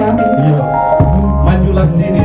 ya. Iya. Majulah ke sini.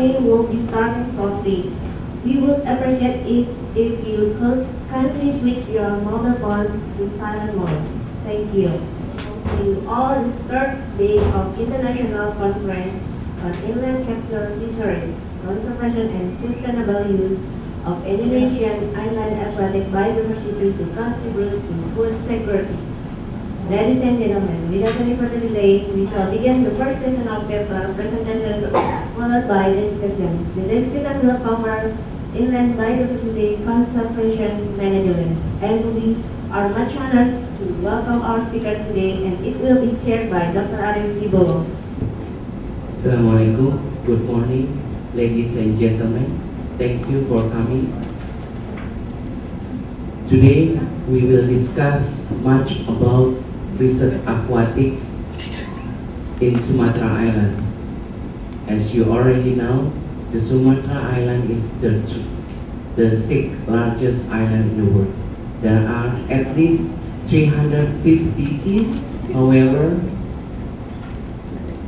morning will be starting softly. We would appreciate it if you could kindly switch your mobile phones to silent mode. Thank you. To all the third day of International Conference on Inland Capital Fisheries, Conservation and Sustainable Use of Indonesian Island Aquatic Biodiversity to contribute to food security. Ladies and gentlemen, without any further delay, we shall begin the first session of paper presentation followed by discussion. The discussion will cover inland biodiversity conservation management, and we are much honored to welcome our speaker today, and it will be chaired by Dr. Arif Wibowo. Assalamualaikum. Good morning, ladies and gentlemen. Thank you for coming. Today we will discuss much about research aquatic in Sumatra Island. As you already know, the Sumatra Island is the sixth largest island in the world. There are at least 300 fish species. However,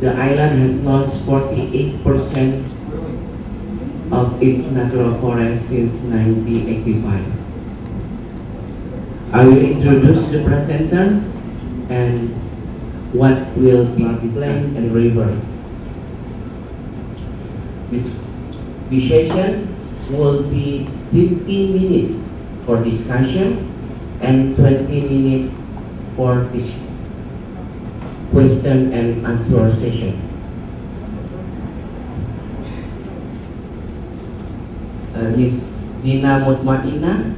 the island has lost 48% of its natural forest since 1985. I will introduce the presenter and what will be discussed and river. This session will be 15 minutes for discussion and 20 minutes for this question and answer session. Ms. Dina Mutmainah,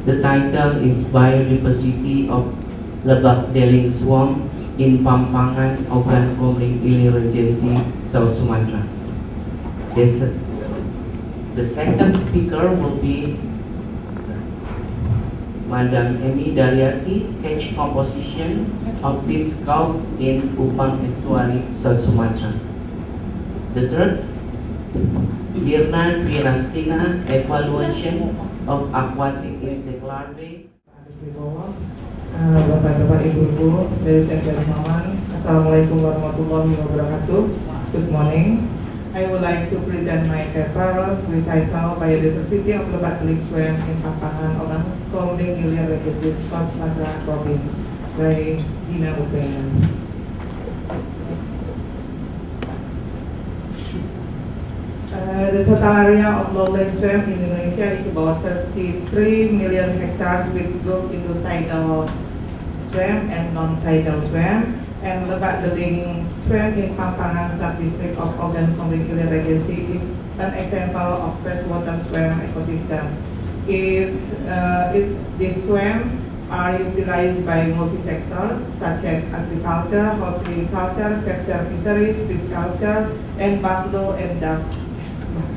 the title is Biodiversity of Lebak Deleng Swamp in Pampangan, Ogan Komering Ilir Regency, South Sumatra. The second speaker will be Madam Emi Daryati, catch composition of this scout in Upang Estuary, South Sumatra. The third, Dirna Dwinastina, evaluation of aquatic insect larvae. Bapak-bapak, ibu-ibu, ladies and gentlemen, Assalamualaikum warahmatullahi wabarakatuh. Good morning. I would like to present my paper with title Biodiversity of Lebak Deleng Swamp in Pampangan, Ogan Komering Ilir Regency, South Sumatra Province by Dina Mutmainah. The total area of lowland swamp in Indonesia is about 33 million hectares, which grouped into tidal swamp and non-tidal swamp. And Lebak Deleng Swamp in Pampangan sub-district of Ogan Komering Ilir Regency is an example of freshwater swamp ecosystem. These swamps are utilized by multi-sectors such as agriculture, horticulture, capture fisheries, pisciculture, and buffalo and duck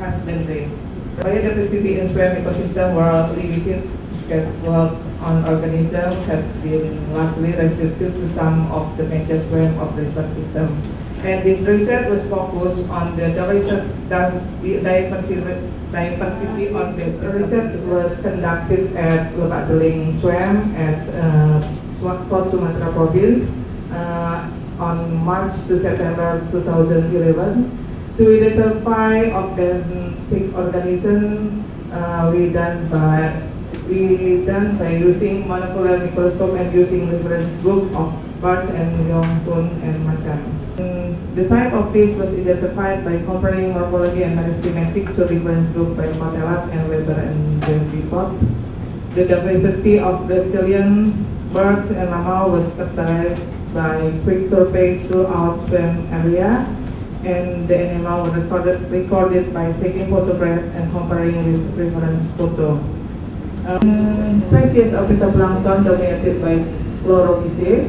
husbandry. Biodiversity in swamp ecosystem were limited to scheduled on organisms have been largely restricted to some of the major swamp operator system. And this research was focused on the diversity of the research was conducted at Lebak Deleng Swamp at South Sumatra Province on March to September 2011. To identify organic organisms, we done by using monocular microscope and using reference group of birds and young tun and macan. The type of fish was identified by comparing morphology and meristematic to reference group by Matellat and Weber and Davenport. The diversity of reptilian, birds and mammal was characterized by quick survey throughout swamp area, and the animal was recorded by taking photographs and comparing with reference photo. Species of phytoplankton dominated by chlorophyllae,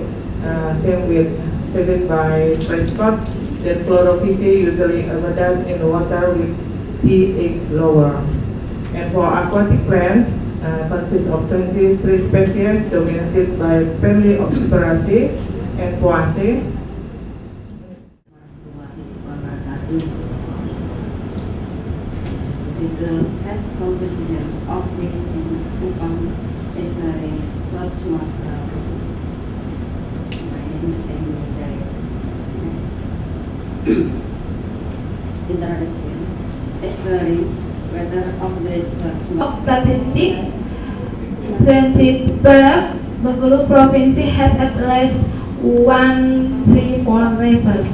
same with stated by Prescott, that chlorophyllae usually abundant in water with pH lower. And for aquatic plants, consists of 23 species dominated by family of Spiraceae and Poaceae. The best composition of this in Upang Estuary, South Sumatra. Introduction. As statistics, 2012, Bengkulu province has at least 134 rivers.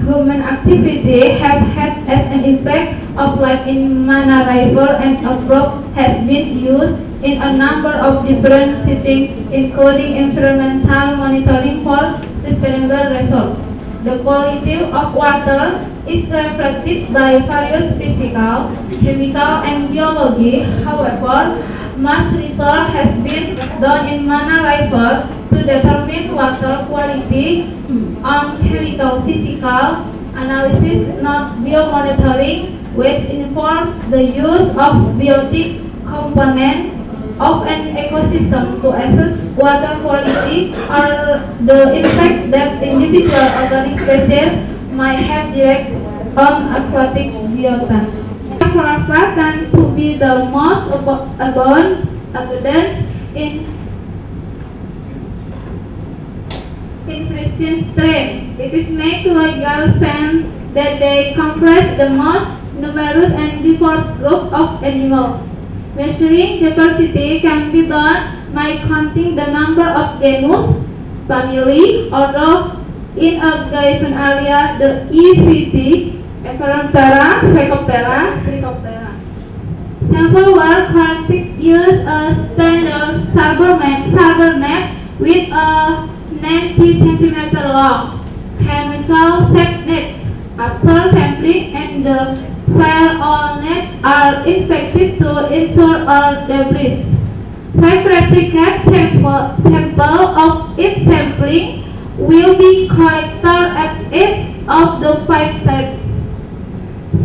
Human activity have had as an effect of life in Mana River, and approach has been used in a number of different settings, including environmental monitoring for sustainable resources. The quality of water is reflected by various physical, chemical, and biology. However, much research has been done in Mana River to determine water quality on chemical, physical analysis, not biomonitoring, which involves the use of biotic components of an ecosystem to assess water quality or the impact that individual organic species might have direct on aquatic biota. Aquaculture tend to be the most abundant in pristine stream. It is made legal sense that they comprise the most numerous and diverse group of animals. Measuring diversity can be done by counting the number of genus, family, order in a given area, the EVT, Eperoptera, Phaeoptera, Trichoptera. Samples were collected using a standard saber net with a 90 cm long chemical technique. After sampling and the file all net are inspected to ensure all debris. 5 replicate sample of each sampling will be collected at each of the 5 steps.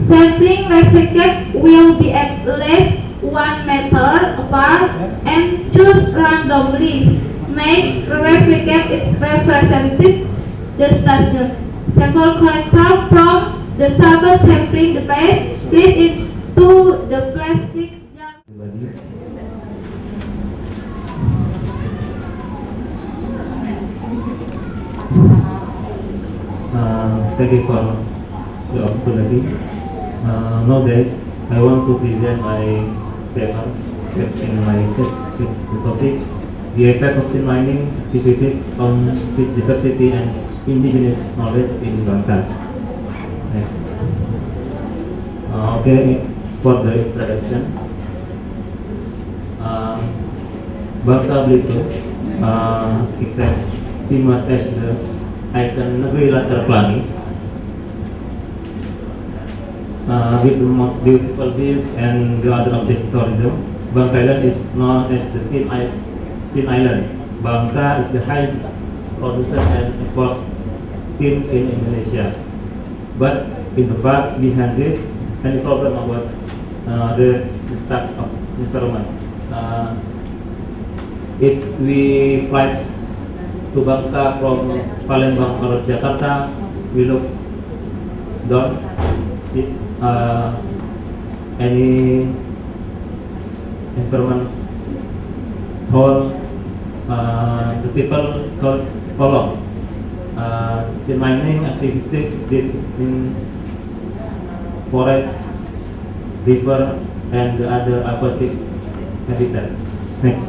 Sampling replicate will be at least 1 meter apart and choose randomly. Makes replicate its representative the station. Sample collected from the sample sampling device, place into the plastic jar. Thank you for the opportunity. Nowadays, I want to present my paper in my research with the topic the effect of tin mining activities on fish diversity and indigenous knowledge in Bangka. Next. Okay, for the introduction, Bangka Belitung is famous as the icon Negeri Latar Pelangi, with the most beautiful views and the other object tourism. Bangka Island is known as the Tin Island. Bangka is the highest producer and export tin in Indonesia. But in the back behind this, any problem about the status of environment. If we fly to Bangka from Palembang or Jakarta, we look down. Any environment hole, the people follow the mining activities did in forest, river, and the other aquatic habitat. Next,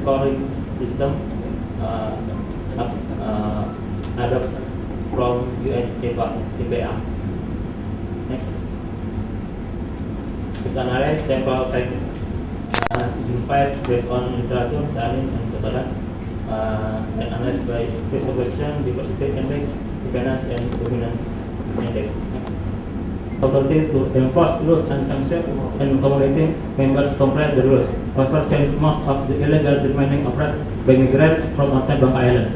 scoring system adopted from US EPA. Next, this analysis sample site simplified based on literature, challenge, and methods, and analyzed by physical question, diversity index, dependence, and dominance index. Authority to enforce rules and sanctions, and community members comply the rules. However, since most of the illegal mining operate by migrants from outside Bangka Island.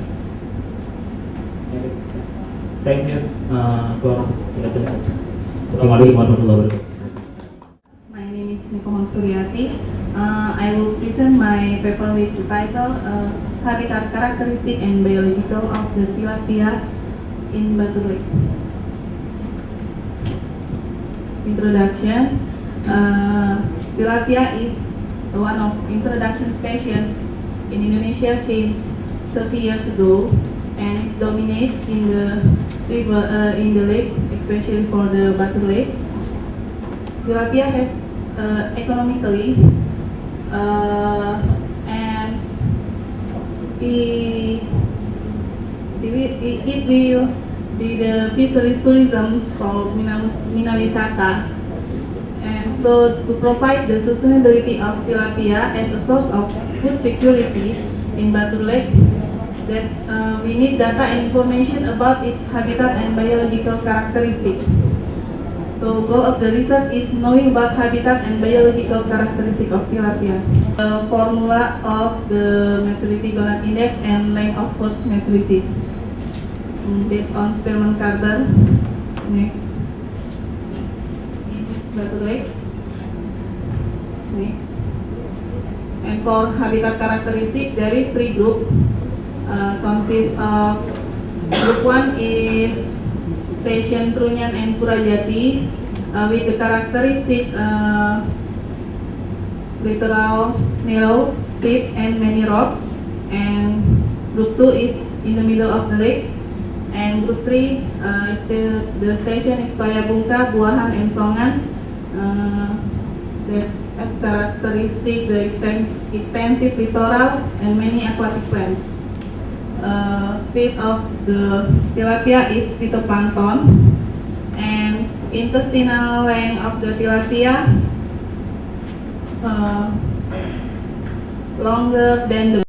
Thank you for your attention. Assalamualaikum warahmatullahi wabarakatuh. My name is Nikohon Suryati. I will present my paper with the title Habitat Characteristic and Biological of the Tilapia in Batu Lake. Introduction. Tilapia is one of introduction species in Indonesia since 30 years ago, and it's dominate in the river, in the lake, especially for the Batu Lake. tilapia has economically and it will be the fisheries tourism called Minawisata. And so to provide the sustainability of tilapia as a source of food security in Batu Lake, that we need data and information about its habitat and biological characteristics. So goal of the research is knowing about habitat and biological characteristics of tilapia. The formula of the maturity gonad index and length of first maturity based on Spearman Carter. Next. Batu Lake. Next. And for habitat characteristics, there is 3 groups. Consists of group 1 is station Trunyan and Purajati with the characteristic littoral, narrow, steep and many rocks. And group 2 is in the middle of the lake. And group 3 is the station is Payabungka, Buahan and Songan. That have characteristic the extensive littoral and many aquatic plants. Feed of the tilapia is phytoplankton, and intestinal length of the tilapia longer than the